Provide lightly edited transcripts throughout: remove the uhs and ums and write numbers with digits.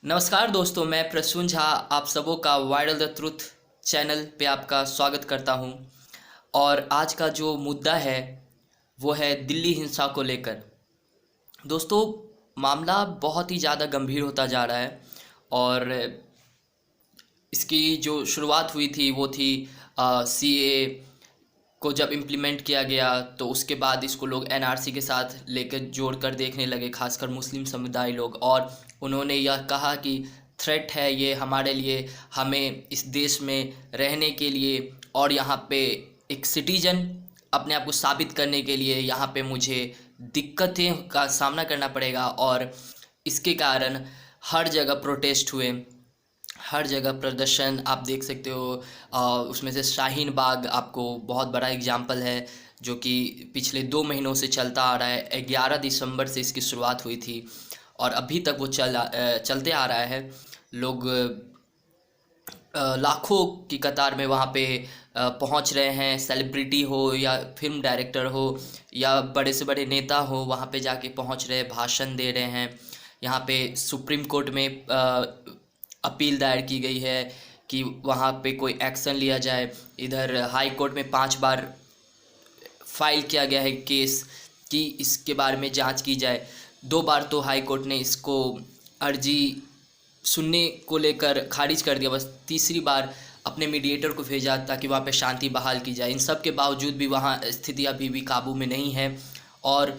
नमस्कार दोस्तों, मैं प्रसून झा आप सबों का वायरल द ट्रुथ चैनल पे आपका स्वागत करता हूं। और आज का जो मुद्दा है वो है दिल्ली हिंसा को लेकर। दोस्तों, मामला बहुत ही ज़्यादा गंभीर होता जा रहा है और इसकी जो शुरुआत हुई थी वो थी सीए को जब इम्प्लीमेंट किया गया, तो उसके बाद इसको लोग एनआरसी के साथ लेकर जोड़कर देखने लगे, खासकर मुस्लिम समुदाय लोग। और उन्होंने यह कहा कि थ्रेट है ये हमारे लिए, हमें इस देश में रहने के लिए और यहाँ पे एक सिटीजन अपने आप को साबित करने के लिए यहाँ पे मुझे दिक्कतें का सामना करना पड़ेगा। और इसके कारण हर जगह प्रोटेस्ट हुए, हर जगह प्रदर्शन आप देख सकते हो। उसमें से शाहीन बाग आपको बहुत बड़ा एग्जाम्पल है, जो कि पिछले 2 महीनों से चलता आ रहा है। 11 दिसंबर से इसकी शुरुआत हुई थी और अभी तक वो चलते आ रहा है। लोग लाखों की कतार में वहाँ पे पहुँच रहे हैं। सेलिब्रिटी हो या फिल्म डायरेक्टर हो या बड़े से बड़े नेता हो, वहाँ पे जाके पहुँच रहे, भाषण दे रहे हैं। यहाँ पे सुप्रीम कोर्ट में अपील दायर की गई है कि वहाँ पे कोई एक्शन लिया जाए। इधर हाई कोर्ट में 5 बार फाइल किया गया है केस कि इसके बारे में जांच की जाए। 2 बार तो हाई कोर्ट ने इसको अर्जी सुनने को लेकर खारिज कर दिया। बस तीसरी बार अपने मीडिएटर को भेजा ताकि वहाँ पे शांति बहाल की जाए। इन सब के बावजूद भी वहाँ स्थिति अभी भी काबू में नहीं है। और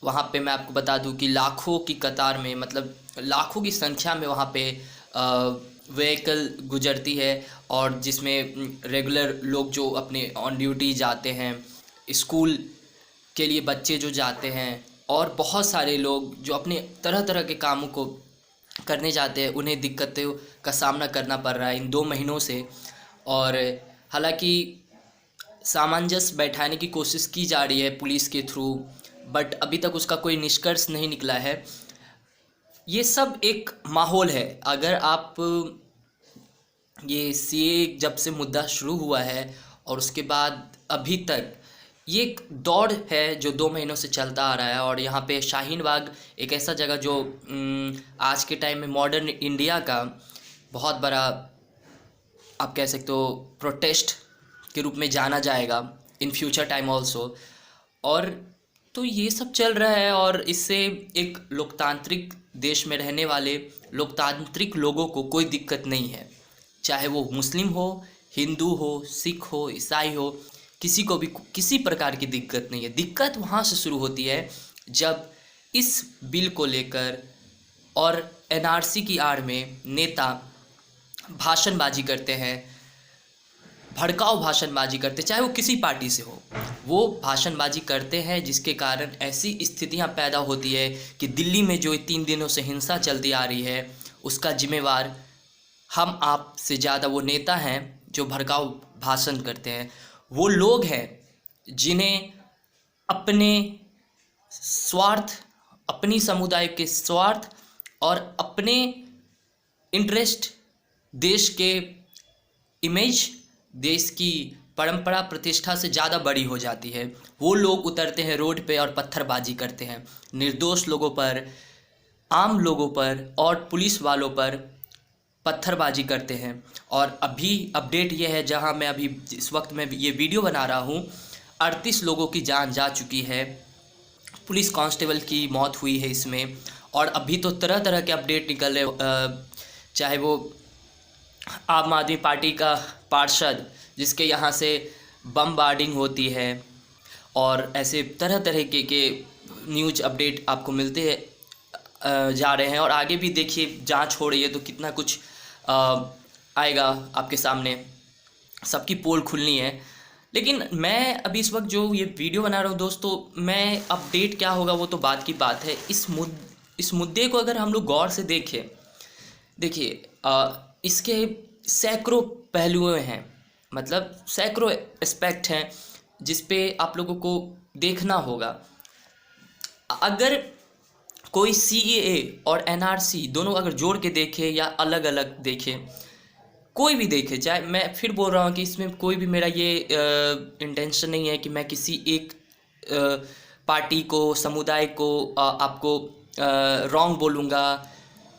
वहाँ पे मैं आपको बता दूं कि लाखों की कतार में, मतलब लाखों की संख्या में वहाँ पे व्हीकल गुजरती है और जिसमें रेगुलर लोग जो अपने ऑन ड्यूटी जाते हैं, स्कूल के लिए बच्चे जो जाते हैं और बहुत सारे लोग जो अपने तरह तरह के कामों को करने जाते हैं, उन्हें दिक्कतों का सामना करना पड़ रहा है इन 2 महीनों से। और हालांकि सामंजस्य बैठाने की कोशिश की जा रही है पुलिस के थ्रू, बट अभी तक उसका कोई निष्कर्ष नहीं निकला है। ये सब एक माहौल है। अगर आप ये सीए जब से मुद्दा शुरू हुआ है और उसके बाद अभी तक ये एक दौड़ है जो 2 महीनों से चलता आ रहा है। और यहाँ पे शाहीन बाग एक ऐसा जगह जो आज के टाइम में मॉडर्न इंडिया का बहुत बड़ा, आप कह सकते हो, प्रोटेस्ट के रूप में जाना जाएगा इन फ्यूचर टाइम ऑल्सो। और तो ये सब चल रहा है और इससे एक लोकतांत्रिक देश में रहने वाले लोकतांत्रिक लोगों को कोई दिक्कत नहीं है, चाहे वो मुस्लिम हो, हिंदू हो, सिख हो, ईसाई हो, किसी को भी किसी प्रकार की दिक्कत नहीं है। दिक्कत वहाँ से शुरू होती है जब इस बिल को लेकर और एनआरसी की आड़ में नेता भाषणबाजी करते हैं, भड़काऊ भाषणबाजी करते, चाहे वो किसी पार्टी से हो, वो भाषणबाजी करते हैं, जिसके कारण ऐसी स्थितियां पैदा होती है कि दिल्ली में जो 3 दिनों से हिंसा चलती आ रही है उसका जिम्मेवार हम आप से ज़्यादा वो नेता हैं जो भड़काऊ भाषण करते हैं। वो लोग हैं जिन्हें अपने स्वार्थ, अपनी समुदाय के स्वार्थ और अपने इंटरेस्ट, देश के इमेज, देश की परंपरा प्रतिष्ठा से ज़्यादा बड़ी हो जाती है। वो लोग उतरते हैं रोड पे और पत्थरबाजी करते हैं, निर्दोष लोगों पर, आम लोगों पर और पुलिस वालों पर पत्थरबाजी करते हैं। और अभी अपडेट ये है, जहां मैं अभी इस वक्त में ये वीडियो बना रहा हूं, 38 लोगों की जान जा चुकी है, पुलिस कांस्टेबल की मौत हुई है इसमें। और अभी तो तरह तरह के अपडेट निकल रहे, चाहे वो आम आदमी पार्टी का पार्षद जिसके यहाँ से बमबार्डिंग होती है, और ऐसे तरह तरह के न्यूज अपडेट आपको मिलते जा रहे हैं। और आगे भी देखिए, जांच हो रही है तो कितना कुछ आएगा आपके सामने, सबकी पोल खुलनी है। लेकिन मैं अभी इस वक्त जो ये वीडियो बना रहा हूँ दोस्तों, मैं अपडेट क्या होगा वो तो बात की बात है। इस मुद्दे को अगर हम लोग गौर से देखें, देखिए इसके सैकड़ों पहलुएं हैं, मतलब सैकड़ों एस्पेक्ट हैं जिस पे आप लोगों को देखना होगा। अगर कोई सीएए और एनआरसी दोनों अगर जोड़ के देखे या अलग अलग देखे, कोई भी देखे, चाहे, मैं फिर बोल रहा हूँ कि इसमें कोई भी मेरा ये इंटेंशन नहीं है कि मैं किसी एक पार्टी को, समुदाय को आपको रॉन्ग बोलूँगा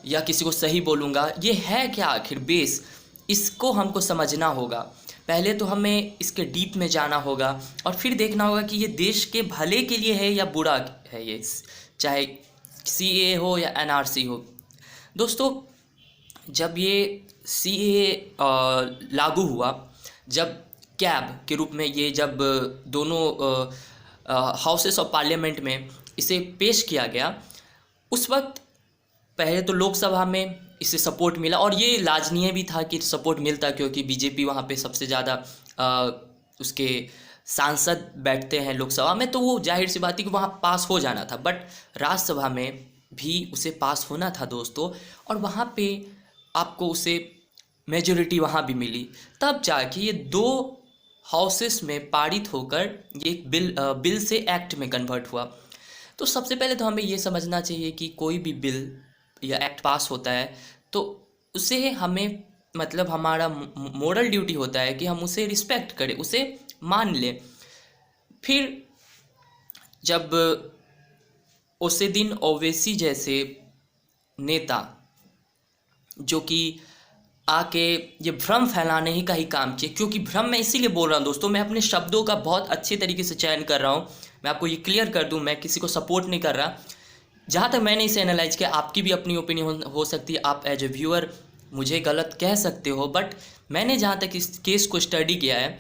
या किसी को सही बोलूँगा, ये है क्या आखिर बेस, इसको हमको समझना होगा। पहले तो हमें इसके डीप में जाना होगा और फिर देखना होगा कि ये देश के भले के लिए है या बुरा है ये, चाहे सीएए हो या एनआरसी हो। दोस्तों, जब ये सीएए लागू हुआ, जब कैब के रूप में ये जब दोनों हाउसेस ऑफ पार्लियामेंट में इसे पेश किया गया, उस वक्त पहले तो लोकसभा में इसे सपोर्ट मिला और ये लाजनीय भी था कि सपोर्ट मिलता, क्योंकि बीजेपी वहाँ पे सबसे ज़्यादा उसके सांसद बैठते हैं लोकसभा में, तो वो जाहिर सी बात है कि वहाँ पास हो जाना था। बट राज्यसभा में भी उसे पास होना था दोस्तों, और वहाँ पे आपको उसे मेजॉरिटी वहाँ भी मिली, तब जाके ये 2 हाउसेस में पारित होकर ये एक बिल से एक्ट में कन्वर्ट हुआ। तो सबसे पहले तो हमें ये समझना चाहिए कि कोई भी बिल या एक्ट पास होता है तो उसे हमें, मतलब हमारा मोरल ड्यूटी होता है कि हम उसे रिस्पेक्ट करें, उसे मान लें। फिर जब उसी दिन ओवैसी जैसे नेता जो कि आके ये भ्रम फैलाने ही का ही काम किया, क्योंकि भ्रम मैं इसीलिए बोल रहा हूँ दोस्तों, मैं अपने शब्दों का बहुत अच्छे तरीके से चयन कर रहा हूँ। मैं आपको ये क्लियर कर दूँ, मैं किसी को सपोर्ट नहीं कर रहा। जहाँ तक मैंने इसे एनालाइज किया, आपकी भी अपनी ओपिनियन हो सकती है, आप एज ए व्यूअर मुझे गलत कह सकते हो, बट मैंने जहाँ तक इस केस को स्टडी किया है,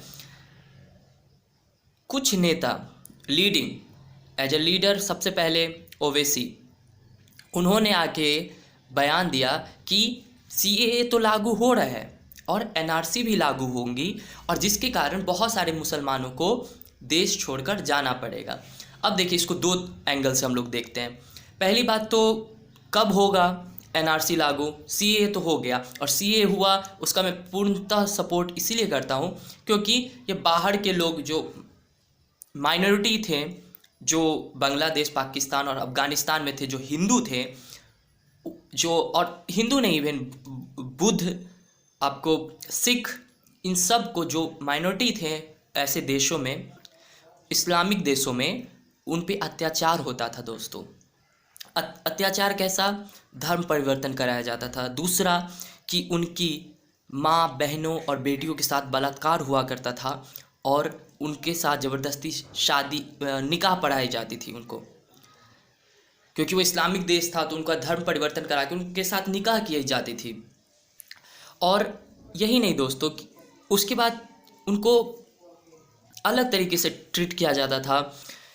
कुछ नेता लीडिंग एज ए लीडर, सबसे पहले ओवैसी, उन्होंने आके बयान दिया कि सीएए तो लागू हो रहा है और एनआरसी भी लागू होंगी, और जिसके कारण बहुत सारे मुसलमानों को देश छोड़कर जाना पड़ेगा। अब देखिए, इसको 2 एंगल से हम लोग देखते हैं। पहली बात तो कब होगा एनआरसी लागू? सीएए तो हो गया, और सीएए हुआ उसका मैं पूर्णतः सपोर्ट इसीलिए करता हूँ क्योंकि ये बाहर के लोग जो माइनॉरिटी थे, जो बांग्लादेश, पाकिस्तान और अफ़गानिस्तान में थे, जो हिंदू थे, जो, और हिंदू नहीं, इवन बुद्ध, आपको सिख, इन सब को जो माइनॉरिटी थे ऐसे देशों में, इस्लामिक देशों में, उन पे अत्याचार होता था दोस्तों। अत्याचार कैसा? धर्म परिवर्तन कराया जाता था। दूसरा कि उनकी माँ, बहनों और बेटियों के साथ बलात्कार हुआ करता था और उनके साथ ज़बरदस्ती शादी, निकाह पढ़ाई जाती थी उनको, क्योंकि वो इस्लामिक देश था तो उनका धर्म परिवर्तन करा के उनके साथ निकाह की जाती थी। और यही नहीं दोस्तों, उसके बाद उनको अलग तरीके से ट्रीट किया जाता था।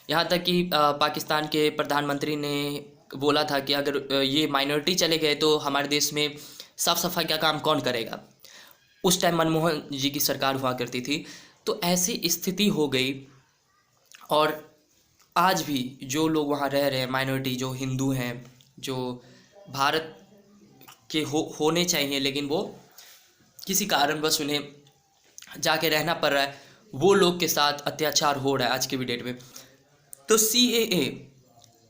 यहाँ तक कि पाकिस्तान के प्रधानमंत्री ने बोला था कि अगर ये माइनॉरिटी चले गए तो हमारे देश में साफ़ सफाई का काम कौन करेगा। उस टाइम मनमोहन जी की सरकार हुआ करती थी। तो ऐसी स्थिति हो गई, और आज भी जो लोग वहाँ रह रहे हैं, माइनॉरिटी जो हिंदू हैं, जो भारत के होने चाहिए लेकिन वो किसी कारणवश उन्हें जाके रहना पड़ रहा है, वो लोग के साथ अत्याचार हो रहा है आज के भी डेट में। तो सीएए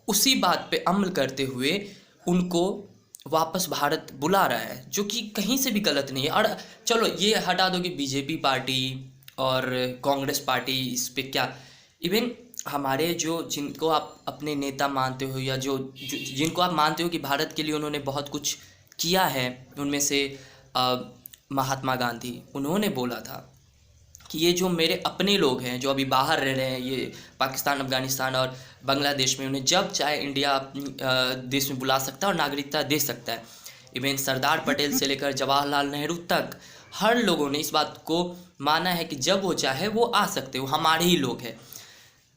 उसी बात पे अमल करते हुए उनको वापस भारत बुला रहा है, जो कि कहीं से भी गलत नहीं है। और चलो ये हटा दो कि बीजेपी पार्टी और कांग्रेस पार्टी इस पे क्या, इवन हमारे जो, जिनको आप अपने नेता मानते हो या जिनको आप मानते हो कि भारत के लिए उन्होंने बहुत कुछ किया है, उनमें से महात्मा गांधी, उन्होंने बोला था कि ये जो मेरे अपने लोग हैं जो अभी बाहर रह रहे हैं, ये पाकिस्तान, अफ़गानिस्तान और बांग्लादेश में, उन्हें जब चाहे इंडिया देश में बुला सकता है और नागरिकता दे सकता है। इवन सरदार पटेल से लेकर जवाहरलाल नेहरू तक हर लोगों ने इस बात को माना है कि जब वो चाहे वो आ सकते, वो हमारे ही लोग हैं।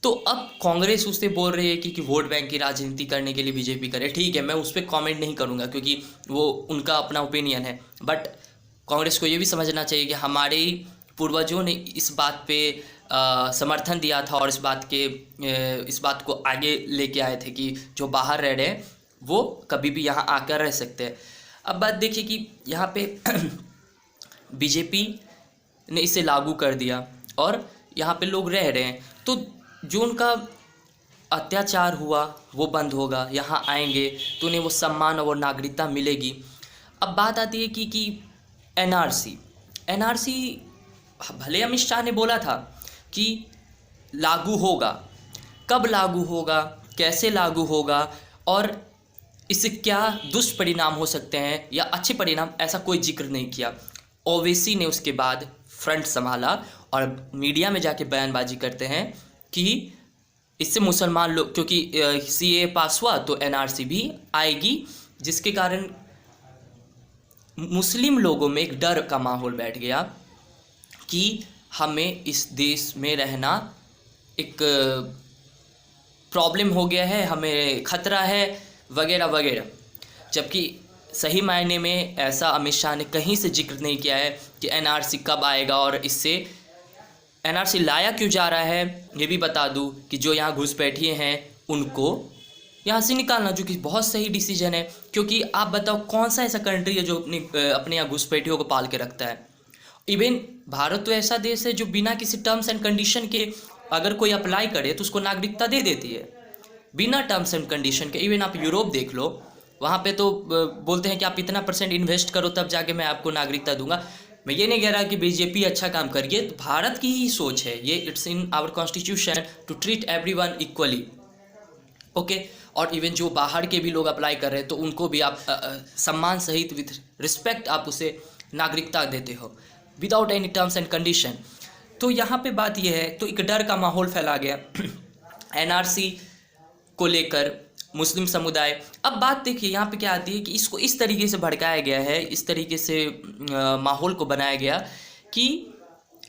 तो अब कांग्रेस उससे बोल रही है कि वोट बैंक की राजनीति करने के लिए बीजेपी करे। ठीक है, मैं उस पर कॉमेंट नहीं करूँगा क्योंकि वो उनका अपना ओपिनियन है, बट कांग्रेस को ये भी समझना चाहिए कि हमारे ही पूर्वजों ने इस बात पे समर्थन दिया था और इस बात को आगे लेके आए थे कि जो बाहर रह रहे हैं वो कभी भी यहाँ आकर रह सकते हैं। अब बात देखिए कि यहाँ पे बीजेपी ने इसे लागू कर दिया और यहाँ पे लोग रह रहे हैं, तो जो उनका अत्याचार हुआ वो बंद होगा, यहाँ आएंगे तो उन्हें वो सम्मान और नागरिकता मिलेगी। अब बात आती है कि एनआरसी भले अमित शाह ने बोला था कि लागू होगा, कब लागू होगा, कैसे लागू होगा और इससे क्या दुष्परिणाम हो सकते हैं या अच्छे परिणाम, ऐसा कोई जिक्र नहीं किया। ओवैसी ने उसके बाद फ्रंट संभाला और मीडिया में जाके बयानबाजी करते हैं कि इससे मुसलमान लोग, क्योंकि सीए पास हुआ तो एनआरसी भी आएगी, जिसके कारण मुस्लिम लोगों में एक डर का माहौल बैठ गया कि हमें इस देश में रहना एक प्रॉब्लम हो गया है, हमें खतरा है वगैरह वगैरह। जबकि सही मायने में ऐसा अमित शाह ने कहीं से जिक्र नहीं किया है कि एनआरसी कब आएगा और इससे एनआरसी लाया क्यों जा रहा है। ये भी बता दूं कि जो यहाँ घुसपैठिए हैं उनको यहाँ से निकालना, जो कि बहुत सही डिसीजन है। क्योंकि आप बताओ कौन सा ऐसा कंट्री है जो अपने यहाँ घुसपैठियों को पाल के रखता है। इवन भारत तो ऐसा देश है जो बिना किसी टर्म्स एंड कंडीशन के अगर कोई अप्लाई करे तो उसको नागरिकता दे देती है, बिना टर्म्स एंड कंडीशन के। इवन आप यूरोप देख लो, वहाँ पे तो बोलते हैं कि आप इतना % इन्वेस्ट करो तब जाके मैं आपको नागरिकता दूंगा। मैं ये नहीं कह रहा कि बीजेपी अच्छा काम करिए, तो भारत की ही सोच है ये, it's in our constitution to treat everyone equally, okay. और इवन जो बाहर के भी लोग अप्लाई कर रहे हैं तो उनको भी आप सम्मान सहित विथ रिस्पेक्ट आप उसे नागरिकता देते हो without any terms and condition. तो यहाँ पे बात यह है, तो एक डर का माहौल फैला गया एनआरसी को लेकर मुस्लिम समुदाय। अब बात देखिए यहाँ पे क्या आती है कि इसको इस तरीके से भड़काया गया है, इस तरीके से माहौल को बनाया गया कि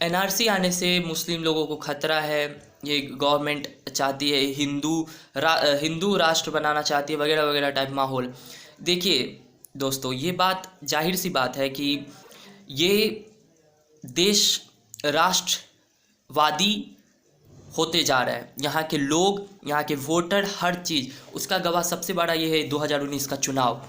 एनआरसी आने से मुस्लिम लोगों को खतरा है, ये गवर्नमेंट चाहती है हिंदू राष्ट्र बनाना चाहती है वगैरह वगैरह टाइप माहौल। देखिए दोस्तों, ये बात जाहिर सी बात है कि ये देश राष्ट्रवादी होते जा रहा है। यहाँ के लोग, यहाँ के वोटर, हर चीज़ उसका गवाह सबसे बड़ा ये है 2019 का चुनाव।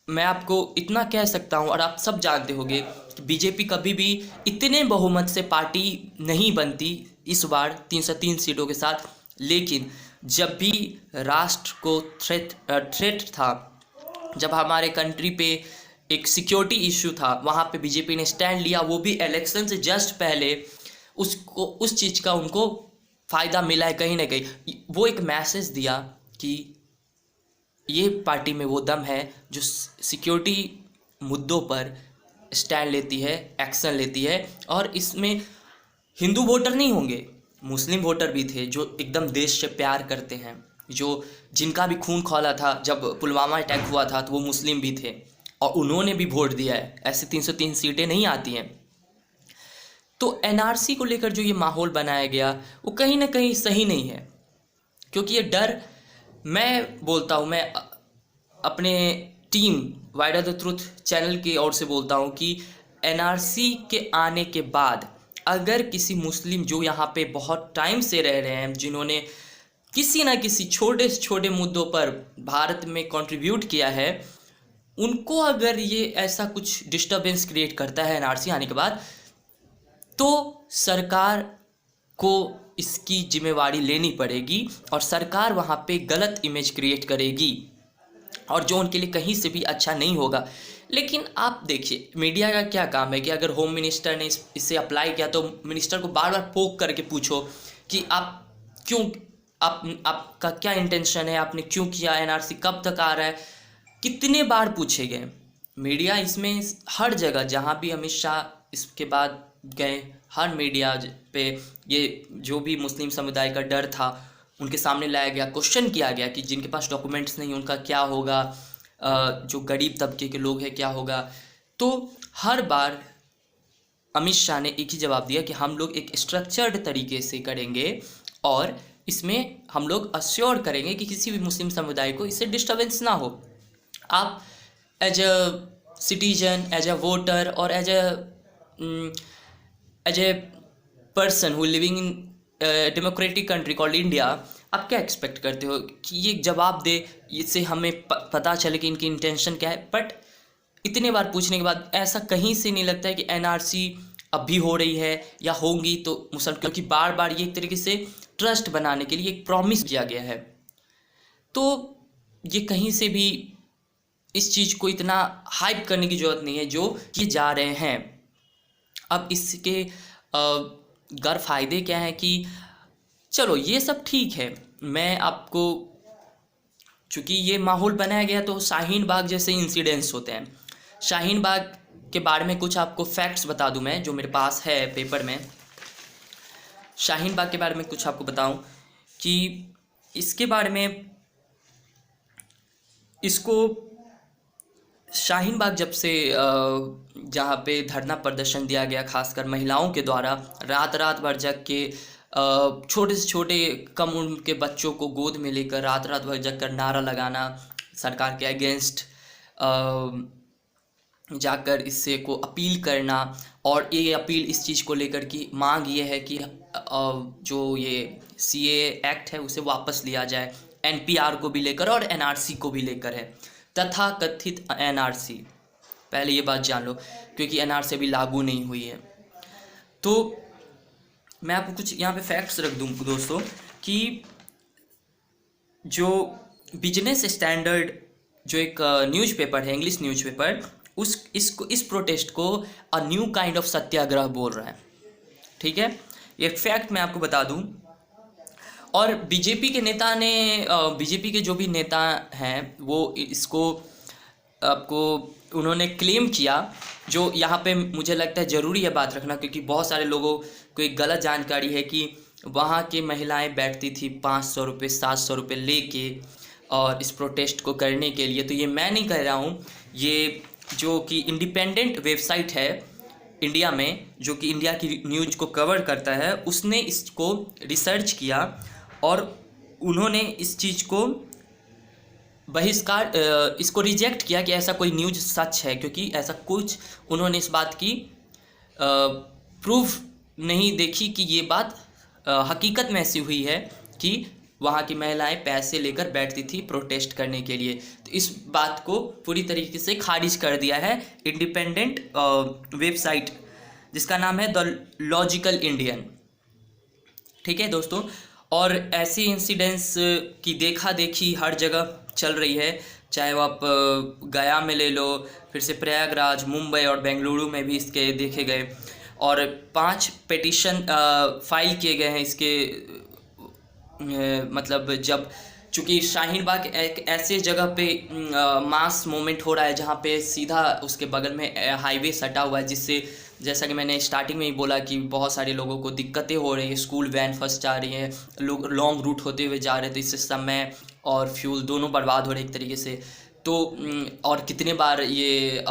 मैं आपको इतना कह सकता हूँ और आप सब जानते होंगे कि बीजेपी कभी भी इतने बहुमत से पार्टी नहीं बनती इस बार 303 सीटों के साथ। लेकिन जब भी राष्ट्र को थ्रेट था, जब हमारे कंट्री पे एक सिक्योरिटी इशू था, वहाँ पे बीजेपी ने स्टैंड लिया, वो भी इलेक्शन से जस्ट पहले। उसको उस चीज़ का उनको फ़ायदा मिला है कहीं ना कहीं। वो एक मैसेज दिया कि ये पार्टी में वो दम है जो सिक्योरिटी मुद्दों पर स्टैंड लेती है, एक्शन लेती है। और इसमें हिंदू वोटर नहीं होंगे, मुस्लिम वोटर भी थे जो एकदम देश से प्यार करते हैं, जो जिनका भी खून खौला था जब पुलवामा अटैक हुआ था, तो वो मुस्लिम भी थे और उन्होंने भी वोट दिया है। ऐसे 303 सीटें नहीं आती हैं। तो एनआरसी को लेकर जो ये माहौल बनाया गया वो कहीं ना कहीं सही नहीं है, क्योंकि ये डर, मैं बोलता हूँ, मैं अपने team wide the truth channel की ओर से बोलता हूँ कि एनआरसी के आने के बाद अगर किसी मुस्लिम जो यहाँ पे बहुत टाइम से रह रहे हैं, जिन्होंने किसी ना किसी छोटे से छोटे मुद्दों पर भारत में कंट्रीब्यूट किया है, उनको अगर ये ऐसा कुछ डिस्टर्बेंस क्रिएट करता है एनआरसी आने के बाद, तो सरकार को इसकी जिम्मेवारी लेनी पड़ेगी और सरकार वहाँ पे गलत इमेज क्रिएट करेगी और जो उनके लिए कहीं से भी अच्छा नहीं होगा। लेकिन आप देखिए मीडिया का क्या काम है कि अगर होम मिनिस्टर ने इसे अप्लाई किया तो मिनिस्टर को बार बार पोक करके पूछो कि आप क्यों, आपका क्या इंटेंशन है, आपने क्यों किया, एनआरसी कब तक आ रहा है, कितने बार पूछे गए। मीडिया इसमें हर जगह जहाँ भी अमित शाह इसके बाद गए, हर मीडिया पे ये जो भी मुस्लिम समुदाय का डर था उनके सामने लाया गया, क्वेश्चन किया गया कि जिनके पास डॉक्यूमेंट्स नहीं उनका क्या होगा, जो गरीब तबके के लोग हैं क्या होगा। तो हर बार अमित शाह ने एक ही जवाब दिया कि हम लोग एक स्ट्रक्चर्ड तरीके से करेंगे और इसमें हम लोग अश्योर करेंगे कि किसी भी मुस्लिम समुदाय को इससे डिस्टर्बेंस ना हो। आप as a citizen, as a voter और as a person who living in democratic country called India, आप क्या एक्सपेक्ट करते हो कि ये जवाब दे, इससे हमें पता चले कि इनकी इंटेंशन क्या है। बट इतने बार पूछने के बाद ऐसा कहीं से नहीं लगता है कि एनआरसी अब भी हो रही है या होंगी तो मुसलमान, क्योंकि बार बार ये एक तरीके से ट्रस्ट बनाने के लिए एक प्रॉमिस किया गया है। तो ये कहीं से भी इस चीज़ को इतना हाइप करने की ज़रूरत नहीं है जो कि जा रहे हैं। अब इसके गैर फायदे क्या हैं कि चलो ये सब ठीक है, मैं आपको चूँकि ये माहौल बनाया गया तो शाहीन बाग जैसे इंसिडेंट्स होते हैं। शाहीन बाग के बारे में कुछ आपको फैक्ट्स बता दूं मैं, जो मेरे पास है पेपर में। शाहीन बाग के बारे में कुछ आपको बताऊं कि इसके बारे में, इसको शाहीन बाग जब से जहाँ पे धरना प्रदर्शन दिया गया खासकर महिलाओं के द्वारा, रात रात भर जग के छोटे से छोटे कम उम्र के बच्चों को गोद में लेकर रात रात भर जग कर नारा लगाना सरकार के अगेंस्ट, जाकर इससे को अपील करना। और ये अपील इस चीज़ को लेकर कि मांग ये है कि जो ये सीए एक्ट है उसे वापस लिया जाए, एनपीआर को भी लेकर और एनआरसी को भी लेकर है, तथा कथित एनआरसी। पहले ये बात जान लो, क्योंकि एनआरसी अभी लागू नहीं हुई है। तो मैं आपको कुछ यहाँ पे फैक्ट्स रख दूँ दोस्तों कि जो बिजनेस स्टैंडर्ड जो एक न्यूज़पेपर है, इंग्लिश न्यूज़पेपर, इस प्रोटेस्ट को अ न्यू काइंड ऑफ सत्याग्रह बोल रहा है। ठीक है, ये फैक्ट मैं आपको बता दूं। और बीजेपी के नेता ने, बीजेपी के जो भी नेता हैं वो इसको आपको उन्होंने क्लेम किया, जो यहाँ पे मुझे लगता है ज़रूरी है बात रखना, क्योंकि बहुत सारे लोगों को एक गलत जानकारी है कि वहाँ की महिलाएं बैठती थी 500 रुपये 700 रुपये लेके और इस प्रोटेस्ट को करने के लिए। तो ये मैं नहीं कह रहा हूँ, ये जो कि इंडिपेंडेंट वेबसाइट है इंडिया में, जो कि इंडिया की न्यूज़ को कवर करता है, उसने इसको रिसर्च किया और उन्होंने इस चीज़ को बहिष्कार, इसको रिजेक्ट किया कि ऐसा कोई न्यूज़ सच है, क्योंकि ऐसा कुछ उन्होंने इस बात की प्रूफ नहीं देखी कि ये बात हकीकत में ऐसी हुई है कि वहाँ की महिलाएं पैसे लेकर बैठती थी प्रोटेस्ट करने के लिए। तो इस बात को पूरी तरीके से खारिज कर दिया है इंडिपेंडेंट वेबसाइट, जिसका नाम है द लॉजिकल इंडियन। ठीक है दोस्तों, और ऐसी इंसिडेंट्स की देखा देखी हर जगह चल रही है, चाहे वो आप गया में ले लो, फिर से प्रयागराज, मुंबई और बेंगलुरु में भी इसके देखे गए। और 5 पिटीशन फाइल किए गए हैं इसके, मतलब जब चूँकि शाहीन बाग एक ऐसे जगह पे मास मूवमेंट हो रहा है जहाँ पे सीधा उसके बगल में हाईवे सटा हुआ है, जिससे जैसा कि मैंने स्टार्टिंग में ही बोला कि बहुत सारे लोगों को दिक्कतें हो रही है, स्कूल वैन फंस जा रही हैं, लोग लॉन्ग रूट होते हुए जा रहे थे, इससे समय और फ्यूल दोनों बर्बाद हो रहे एक तरीके से। तो और कितने बार ये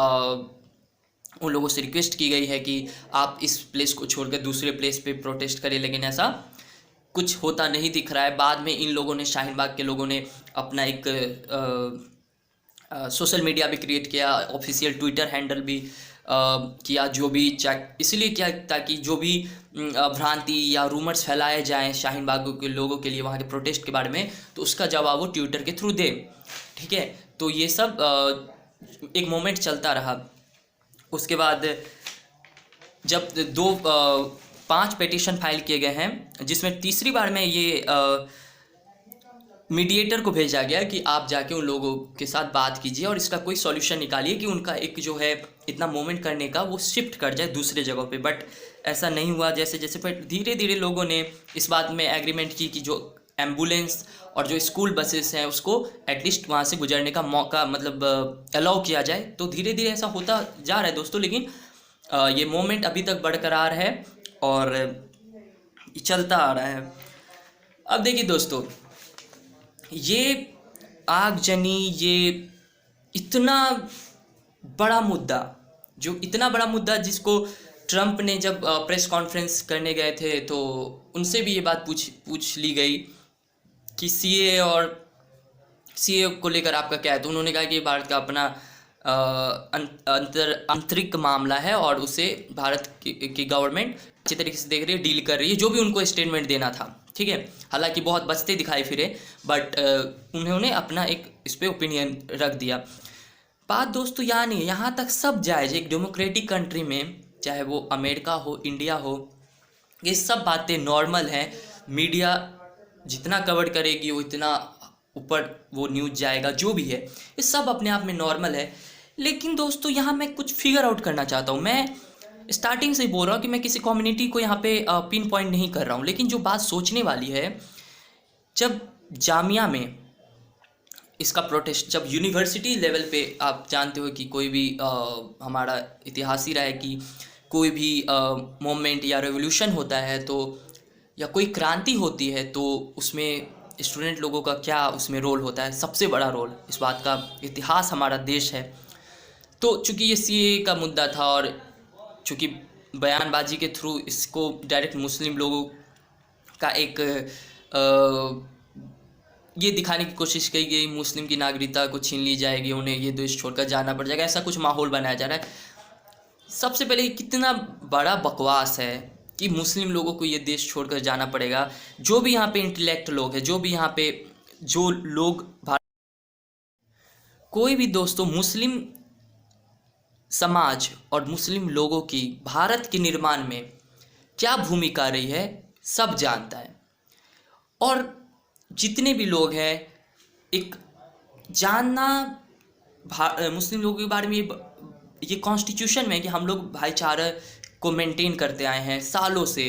उन लोगों से रिक्वेस्ट की गई है कि आप इस प्लेस को छोड़कर दूसरे प्लेस पे प्रोटेस्ट करें, लेकिन ऐसा कुछ होता नहीं दिख रहा है। बाद में इन लोगों ने, शाहीन बाग के लोगों ने अपना एक सोशल मीडिया भी क्रिएट किया, ऑफिशियल ट्विटर हैंडल भी किया, जो भी इसलिए किया ताकि जो भी भ्रांति या रूमर्स फैलाए जाएं शाहीन बाग के लोगों के लिए वहाँ के प्रोटेस्ट के बारे में, तो उसका जवाब वो ट्विटर के थ्रू दे। ठीक है, तो ये सब एक मोमेंट चलता रहा। उसके बाद जब 5 पिटीशन फाइल किए गए हैं, जिसमें तीसरी बार में ये मीडिएटर को भेजा गया कि आप जाके उन लोगों के साथ बात कीजिए और इसका कोई सॉल्यूशन निकालिए कि उनका एक जो है इतना मूवमेंट करने का वो शिफ्ट कर जाए दूसरे जगहों पे। बट ऐसा नहीं हुआ। जैसे जैसे पर धीरे धीरे लोगों ने इस बात में एग्रीमेंट की कि जो एम्बुलेंस और जो स्कूल बसेस हैं उसको एटलीस्ट वहाँ से गुजरने का मौका, मतलब अलाउ किया जाए। तो धीरे धीरे ऐसा होता जा रहा है दोस्तों, लेकिन ये मोमेंट अभी तक बरकरार है और चलता आ रहा है। अब देखिए दोस्तों, ये आगजनी, ये इतना बड़ा मुद्दा, इतना बड़ा मुद्दा जिसको ट्रंप ने जब प्रेस कॉन्फ्रेंस करने गए थे तो उनसे भी ये बात पूछ ली गई कि सीए को लेकर आपका क्या है। तो उन्होंने कहा कि भारत का अपना आंतरिक मामला है और उसे भारत की गवर्नमेंट अच्छी तरीके से देख रही है, डील कर रही है, जो भी उनको स्टेटमेंट देना था। ठीक है, हालांकि बहुत बचते दिखाई फिरे, बट उन्होंने अपना एक इस पर ओपिनियन रख दिया। बात दोस्तों यहाँ नहीं है, यहाँ तक सब जायज़। एक डेमोक्रेटिक कंट्री में, चाहे वो अमेरिका हो, इंडिया हो, ये सब बातें नॉर्मल हैं। मीडिया जितना कवर करेगी वो इतना ऊपर वो न्यूज़ जाएगा, जो भी है ये सब अपने आप में नॉर्मल है। लेकिन दोस्तों यहाँ मैं कुछ फिगर आउट करना चाहता हूँ। मैं स्टार्टिंग से ही बोल रहा हूँ कि मैं किसी कम्युनिटी को यहाँ पे पिन पॉइंट नहीं कर रहा हूँ, लेकिन जो बात सोचने वाली है, जब जामिया में इसका प्रोटेस्ट जब यूनिवर्सिटी लेवल पे, आप जानते हो कि कोई भी हमारा इतिहास ही रहा है कि कोई भी मोमेंट या रेवोल्यूशन होता है तो, या कोई क्रांति होती है तो उसमें स्टूडेंट लोगों का क्या उसमें रोल होता है, सबसे बड़ा रोल। इस बात का इतिहास हमारा देश है। तो चूँकि ये सीएए का मुद्दा था और चूँकि बयानबाजी के थ्रू इसको डायरेक्ट मुस्लिम लोगों का एक ये दिखाने की कोशिश की गई, मुस्लिम की नागरिकता को छीन ली जाएगी, उन्हें ये देश छोड़कर जाना पड़ जाएगा, ऐसा कुछ माहौल बनाया जा रहा है। सबसे पहले ये कितना बड़ा बकवास है कि मुस्लिम लोगों को ये देश छोड़कर जाना पड़ेगा। जो भी यहाँ पे इंटेलेक्ट लोग हैं, जो भी यहाँ पे जो लोग कोई भी दोस्तों मुस्लिम समाज और मुस्लिम लोगों की भारत के निर्माण में क्या भूमिका रही है सब जानता है। और जितने भी लोग हैं एक जानना मुस्लिम लोगों के बारे में, ये कॉन्स्टिट्यूशन में है कि हम लोग भाईचारा को मेंटेन करते आए हैं सालों से।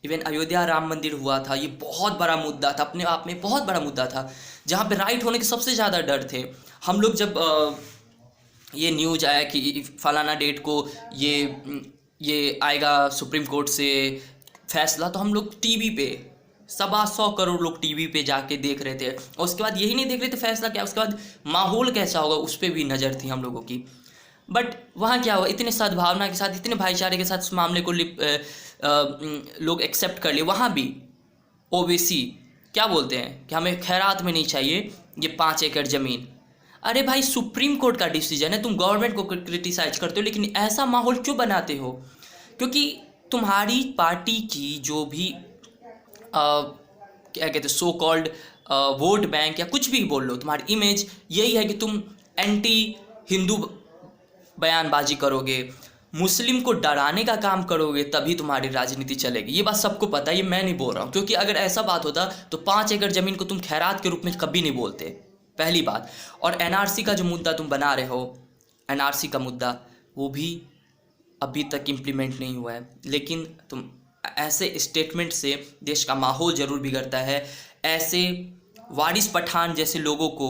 इवन अयोध्या राम मंदिर हुआ था, ये बहुत बड़ा मुद्दा था, अपने आप में बहुत बड़ा मुद्दा था, जहाँ पे राइट होने के सबसे ज़्यादा डर थे। हम लोग जब ये न्यूज आया कि फलाना डेट को ये आएगा सुप्रीम कोर्ट से फैसला, तो हम लोग टीवी पे 125 करोड़ लोग टीवी पे जाके देख रहे थे। और उसके बाद यही नहीं देख रहे थे फैसला क्या, उसके बाद माहौल कैसा होगा उस पर भी नज़र थी हम लोगों की। बट वहाँ क्या हुआ, इतने सद्भावना के साथ, इतने भाईचारे के साथ उस मामले को लोग एक्सेप्ट कर लिए। वहाँ भी ओबीसी क्या बोलते हैं कि हमें खैरात में नहीं चाहिए ये 5 एकड़ ज़मीन। अरे भाई, सुप्रीम कोर्ट का डिसीजन है, तुम गवर्नमेंट को क्रिटिसाइज करते हो, लेकिन ऐसा माहौल क्यों बनाते हो? क्योंकि तुम्हारी पार्टी की जो भी क्या कहते हैं सो कॉल्ड वोट बैंक या कुछ भी बोल लो, तुम्हारी इमेज यही है कि तुम एंटी हिंदू बयानबाजी करोगे, मुस्लिम को डराने का काम करोगे, तभी तुम्हारी राजनीति चलेगी। ये बात सबको पता है, ये मैं नहीं बोल रहा हूँ। क्योंकि अगर ऐसा बात होता तो 5 एकड़ ज़मीन को तुम खैरात के रूप में कभी नहीं बोलते, पहली बात। और एनआरसी का जो मुद्दा तुम बना रहे हो, एनआरसी का मुद्दा, वो भी अभी तक इम्प्लीमेंट नहीं हुआ है। लेकिन तुम ऐसे स्टेटमेंट से देश का माहौल ज़रूर बिगड़ता है। ऐसे वारिस पठान जैसे लोगों को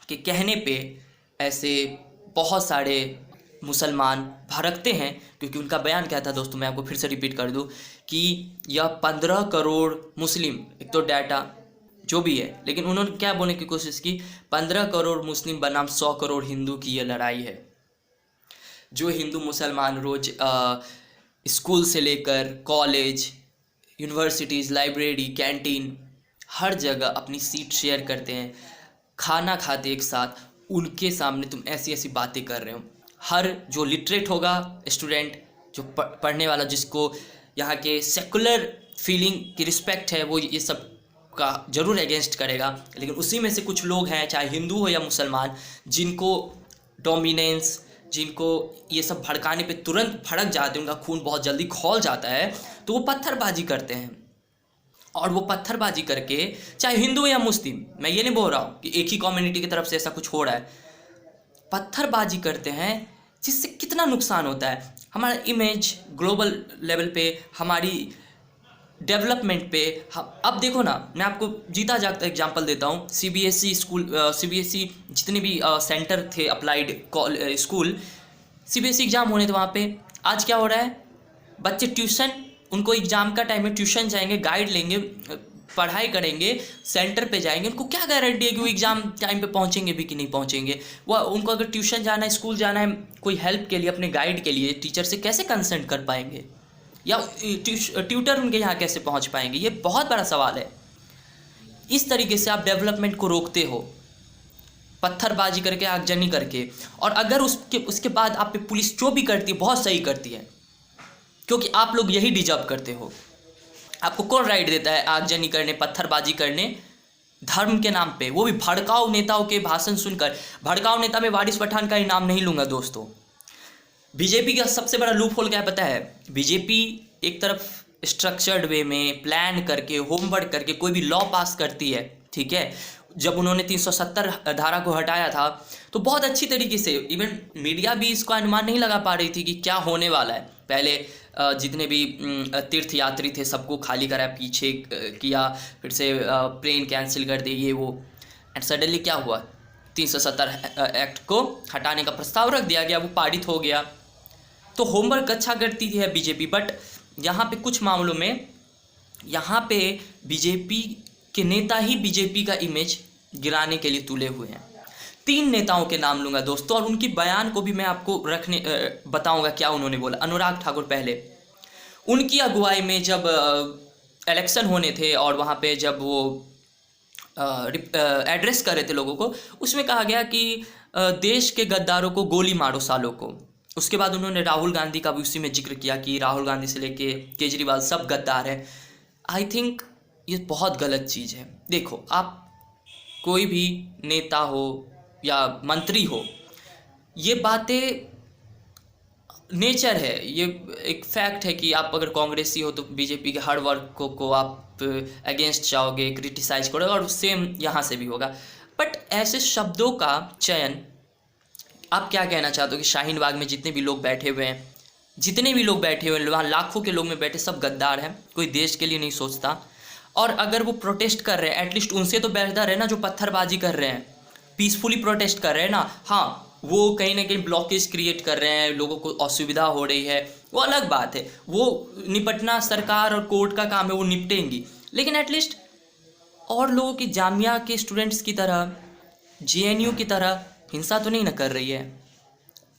के कहने पे ऐसे बहुत सारे मुसलमान भड़कते हैं, क्योंकि उनका बयान क्या था दोस्तों, मैं आपको फिर से रिपीट कर दूं कि यह 15 करोड़ मुस्लिम, एक तो डाटा जो भी है, लेकिन उन्होंने क्या बोलने की कोशिश की, 15 करोड़ मुस्लिम बनाम 100 करोड़ हिंदू की ये लड़ाई है। जो हिंदू मुसलमान रोज़ स्कूल से लेकर कॉलेज, यूनिवर्सिटीज़, लाइब्रेरी, कैंटीन, हर जगह अपनी सीट शेयर करते हैं, खाना खाते एक साथ, उनके सामने तुम ऐसी ऐसी बातें कर रहे हो। हर जो लिटरेट होगा स्टूडेंट, जो पढ़ने वाला, जिसको यहाँ के सेकुलर फीलिंग की रिस्पेक्ट है, वो ये सब का ज़रूर अगेंस्ट करेगा। लेकिन उसी में से कुछ लोग हैं, चाहे हिंदू हो या मुसलमान, जिनको डोमिनेंस, जिनको ये सब भड़काने पे तुरंत भड़क जाते हैं, उनका खून बहुत जल्दी खौल जाता है, तो वो पत्थरबाजी करते हैं। और वो पत्थरबाजी करके, चाहे हिंदू या मुस्लिम, मैं ये नहीं बोल रहा हूँ कि एक ही कम्युनिटी की तरफ से ऐसा कुछ हो रहा है, पत्थरबाजी करते हैं, जिससे कितना नुकसान होता है हमारा इमेज ग्लोबल लेवल पे, हमारी डेवलपमेंट पे। अब देखो ना, मैं आपको जीता जागता एग्जांपल देता हूँ। सीबीएसई स्कूल, सीबीएसई जितने भी सेंटर थे अप्लाइड स्कूल, सीबीएसई एग्ज़ाम होने थे वहाँ पे। आज क्या हो रहा है, बच्चे ट्यूशन, उनको एग्ज़ाम का टाइम में ट्यूशन जाएंगे, गाइड लेंगे, पढ़ाई करेंगे, सेंटर पे जाएंगे, उनको क्या गारंटी है कि वो एग्ज़ाम टाइम पे पहुँचेंगे भी कि नहीं पहुँचेंगे? वो उनको अगर ट्यूशन जाना है, स्कूल जाना है, कोई हेल्प के लिए, अपने गाइड के लिए टीचर से कैसे कंसल्ट कर पाएंगे, या ट्यूटर उनके यहाँ कैसे पहुँच पाएंगे? ये बहुत बड़ा सवाल है। इस तरीके से आप डेवलपमेंट को रोकते हो, पत्थरबाजी करके, आगजनी करके। और अगर उसके बाद आप पे पुलिस जो भी करती है बहुत सही करती है, क्योंकि आप लोग यही डिजर्व करते हो। आपको कौन राइट देता है आगजनी करने, पत्थरबाजी करने धर्म के नाम पे, वो भी भड़काऊ नेताओं के भाषण सुनकर? भड़काऊ नेता में वारिस पठान का ही नाम नहीं लूँगा दोस्तों। बीजेपी का सबसे बड़ा लूप होल क्या है पता है? बीजेपी एक तरफ स्ट्रक्चर्ड वे में प्लान करके, होमवर्क करके कोई भी लॉ पास करती है, ठीक है। जब उन्होंने 370 धारा को हटाया था तो बहुत अच्छी तरीके से, इवन मीडिया भी इसको अनुमान नहीं लगा पा रही थी कि क्या होने वाला है। पहले जितने भी तीर्थ यात्री थे सबको खाली करा, पीछे किया, फिर से प्लेन कैंसिल कर दिए, ये वो। एंड सडनली क्या हुआ, 370 एक्ट को हटाने का प्रस्ताव रख दिया गया, वो पारित हो गया। तो होमवर्क अच्छा करती है बीजेपी, बट यहाँ पे कुछ मामलों में यहाँ पे बीजेपी के नेता ही बीजेपी का इमेज गिराने के लिए तुले हुए हैं। 3 नेताओं के नाम लूँगा दोस्तों, और उनकी बयान को भी मैं आपको बताऊंगा क्या उन्होंने बोला। अनुराग ठाकुर पहले, उनकी अगुवाई में जब इलेक्शन होने थे और वहाँ पे जब वो एड्रेस कर रहे थे लोगों को, उसमें कहा गया कि देश के गद्दारों को गोली मारो सालों को। उसके बाद उन्होंने राहुल गांधी का भी उसी में जिक्र किया कि राहुल गांधी से लेके केजरीवाल सब गद्दार है। आई थिंक ये बहुत गलत चीज़ है। देखो, आप कोई भी नेता हो या मंत्री हो, ये बातें नेचर है, ये एक फैक्ट है कि आप अगर कांग्रेसी हो तो बीजेपी के हर वर्ग को आप अगेंस्ट जाओगे, क्रिटिसाइज करोगे, और सेम यहाँ से भी होगा। बट ऐसे शब्दों का चयन, आप क्या कहना चाहते हो कि शाहीन बाग में जितने भी लोग बैठे हुए हैं, जितने भी लोग बैठे हुए हैं, वहाँ लाखों के लोग में बैठे सब गद्दार हैं, कोई देश के लिए नहीं सोचता। और अगर वो प्रोटेस्ट कर रहे हैं, एटलीस्ट उनसे तो बेहतर है ना जो पत्थरबाजी कर रहे हैं, पीसफुली प्रोटेस्ट कर रहे हैं ना। हाँ, वो कहीं ना कहीं ब्लॉकेज क्रिएट कर रहे हैं, लोगों को असुविधा हो रही है, वो अलग बात है, वो निपटना सरकार और कोर्ट का काम है, वो निपटेंगी। लेकिन एटलीस्ट और लोगों की, जामिया के स्टूडेंट्स की तरह, जेएनयू की तरह हिंसा तो नहीं ना कर रही है,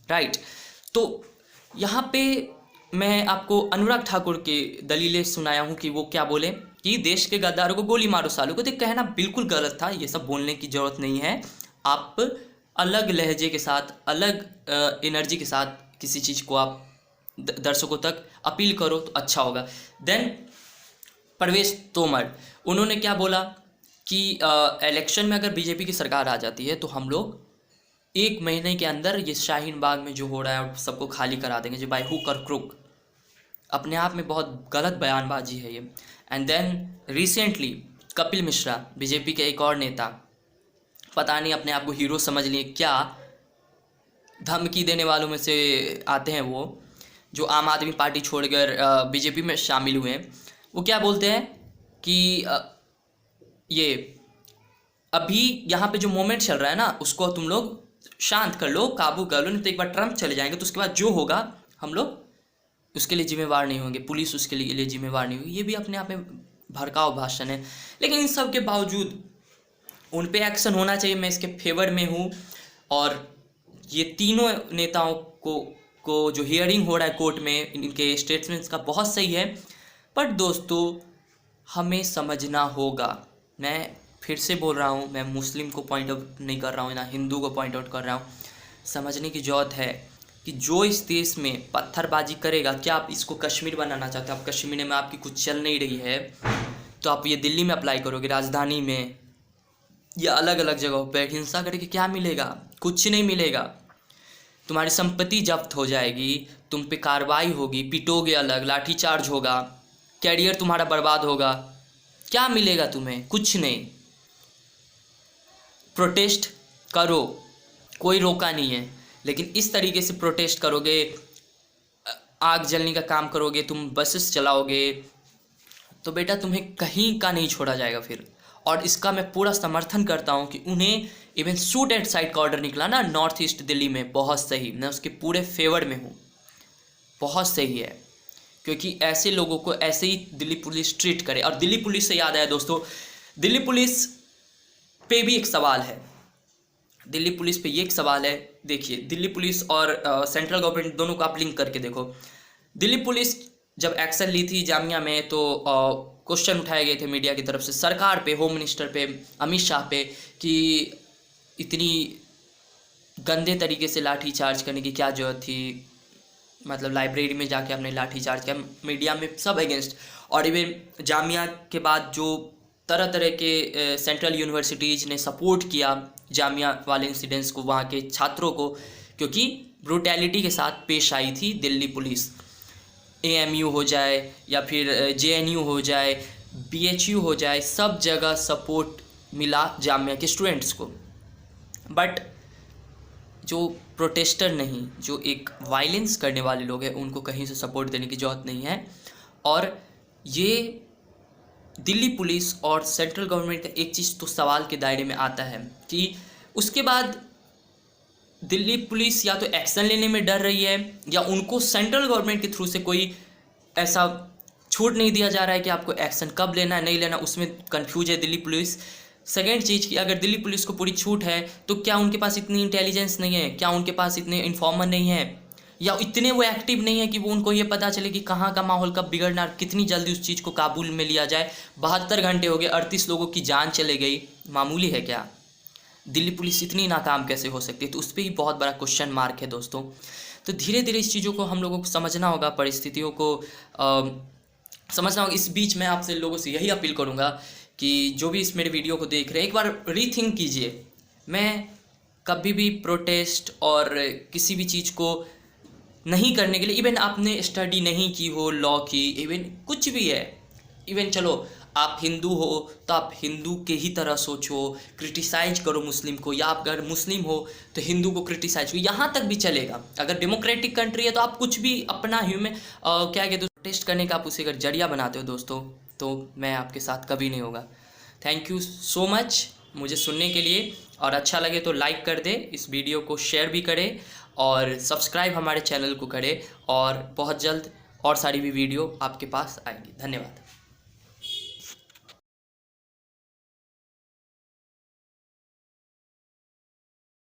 राइट। तो यहाँ पे मैं आपको अनुराग ठाकुर के दलीलें सुनाया हूँ कि वो क्या बोले कि देश के गद्दारों को गोली मारो सालों को। तो कहना बिल्कुल गलत था, ये सब बोलने की ज़रूरत नहीं है। आप अलग लहजे के साथ, अलग एनर्जी के साथ किसी चीज़ को आप दर्शकों तक अपील करो तो अच्छा होगा। देन परवेश तोमर, उन्होंने क्या बोला कि इलेक्शन में अगर बीजेपी की सरकार आ जाती है तो हम लोग 1 महीने के अंदर ये शाहीन बाग में जो हो रहा है सबको खाली करा देंगे, जो बाय हुक और क्रुक। अपने आप में बहुत गलत बयानबाजी है ये। And then recently Kapil Mishra, BJP के एक और नेता, पता नहीं अपने आप को हीरो समझ लिए क्या, धमकी देने वालों में से आते हैं वो, जो आम आदमी पार्टी छोड़कर बीजेपी में शामिल हुए हैं। वो क्या बोलते हैं कि ये अभी यहाँ पे जो मोमेंट चल रहा है ना, उसको तुम लोग शांत कर लो, काबू कर लो, नहीं तो एक बार ट्रम्प चले जाएंगे तो उसके बाद जो होगा हम लोग उसके लिए जिम्मेवार नहीं होंगे, पुलिस उसके लिए जिम्मेवार नहीं होगी। ये भी अपने आप में भड़काऊ भाषण है। लेकिन इन सब के बावजूद उन पे एक्शन होना चाहिए, मैं इसके फेवर में हूँ। और ये तीनों नेताओं को जो हियरिंग हो रहा है कोर्ट में, इनके स्टेटमेंट्स का बहुत सही है। पर दोस्तों, हमें समझना होगा, मैं फिर से बोल रहा हूँ, मैं मुस्लिम को पॉइंट आउट नहीं कर रहा हूँ, ना हिंदू को पॉइंट आउट कर रहा हूँ। समझने की ज़रूरत है कि जो इस देश में पत्थरबाजी करेगा, क्या आप इसको कश्मीर बनाना चाहते हो? आप कश्मीर में आपकी कुछ चल नहीं रही है तो आप ये दिल्ली में अप्लाई करोगे, राजधानी में या अलग अलग जगहों पर हिंसा करके क्या मिलेगा? कुछ नहीं मिलेगा। तुम्हारी संपत्ति जब्त हो जाएगी, तुम पे कार्रवाई होगी, पिटोगे अलग, लाठीचार्ज होगा, कैरियर तुम्हारा बर्बाद होगा। क्या मिलेगा तुम्हें? कुछ नहीं। प्रोटेस्ट करो, कोई रोका नहीं है, लेकिन इस तरीके से प्रोटेस्ट करोगे, आग जलने का काम करोगे, तुम बसेस चलाओगे, तो बेटा तुम्हें कहीं का नहीं छोड़ा जाएगा फिर। और इसका मैं पूरा समर्थन करता हूँ कि उन्हें इवन शूट एट साइट का ऑर्डर निकला ना नॉर्थ ईस्ट दिल्ली में, बहुत सही, मैं उसके पूरे फेवर में हूँ, बहुत सही है। क्योंकि ऐसे लोगों को ऐसे ही दिल्ली पुलिस ट्रीट करे। और दिल्ली पुलिस से याद आया दोस्तों, दिल्ली पुलिस पे भी एक सवाल है, दिल्ली पुलिस पे ये एक सवाल है। देखिए, दिल्ली पुलिस और सेंट्रल गवर्नमेंट दोनों को आप लिंक करके देखो। दिल्ली पुलिस जब एक्शन ली थी जामिया में तो क्वेश्चन उठाए गए थे मीडिया की तरफ से सरकार पे, होम मिनिस्टर पे, अमित शाह पे, कि इतनी गंदे तरीके से लाठी चार्ज करने की क्या जरूरत थी, मतलब लाइब्रेरी में जाके आपने लाठी चार्ज किया, मीडिया में सब अगेंस्ट। और इवन जामिया के बाद जो तरह तरह के सेंट्रल यूनिवर्सिटीज़ ने सपोर्ट किया जामिया वाले इंसिडेंट्स को, वहाँ के छात्रों को, क्योंकि ब्रूटैलिटी के साथ पेश आई थी दिल्ली पुलिस। एएमयू हो जाए या फिर जेएनयू हो जाए, बीएचयू हो जाए, सब जगह सपोर्ट मिला जामिया के स्टूडेंट्स को। बट जो प्रोटेस्टर नहीं, जो एक वायलेंस करने वाले लोग हैं, उनको कहीं से सपोर्ट देने की ज़रूरत नहीं है। और ये दिल्ली पुलिस और सेंट्रल गवर्नमेंट का एक चीज़ तो सवाल के दायरे में आता है कि उसके बाद दिल्ली पुलिस या तो एक्शन लेने में डर रही है, या उनको सेंट्रल गवर्नमेंट के थ्रू से कोई ऐसा छूट नहीं दिया जा रहा है कि आपको एक्शन कब लेना है नहीं लेना, उसमें कंफ्यूज है दिल्ली पुलिस। सेकेंड चीज़ कि अगर दिल्ली पुलिस को पूरी छूट है तो क्या उनके पास इतनी इंटेलिजेंस नहीं है, क्या उनके पास इतने इन्फॉर्मर नहीं है, या इतने वो एक्टिव नहीं है कि वो उनको ये पता चले कि कहाँ का माहौल कब बिगड़ना और कितनी जल्दी उस चीज़ को काबूल में लिया जाए। 72 घंटे हो गए, 38 लोगों की जान चले गई, मामूली है क्या? दिल्ली पुलिस इतनी नाकाम कैसे हो सकती है? तो उस पर ही बहुत बड़ा क्वेश्चन मार्क है दोस्तों। तो धीरे धीरे इस चीज़ों को हम लोगों को समझना होगा, परिस्थितियों को समझना होगा। इस बीच मैं आपसे लोगों से यही अपील करूँगा कि जो भी इस मेरे वीडियो को देख रहे हैं, एक बार रीथिंक कीजिए। मैं कभी भी प्रोटेस्ट और किसी भी चीज़ को नहीं करने के लिए, इवन आपने स्टडी नहीं की हो लॉ की, इवन कुछ भी है, इवन चलो आप हिंदू हो तो आप हिंदू के ही तरह सोचो, क्रिटिसाइज करो मुस्लिम को, या आप अगर मुस्लिम हो तो हिंदू को क्रिटिसाइज करो, यहाँ तक भी चलेगा। अगर डेमोक्रेटिक कंट्री है तो आप कुछ भी अपना ह्यूमन क्या कहते हो प्रोटेस्ट करने का आप उसे अगर जरिया बनाते हो दोस्तों, तो मैं आपके साथ कभी नहीं होगा। थैंक यू सो मच मुझे सुनने के लिए, और अच्छा लगे तो लाइक कर दे, इस वीडियो को शेयर भी करें और सब्सक्राइब हमारे चैनल को करें, और बहुत जल्द और सारी भी वीडियो आपके पास आएंगी। धन्यवाद।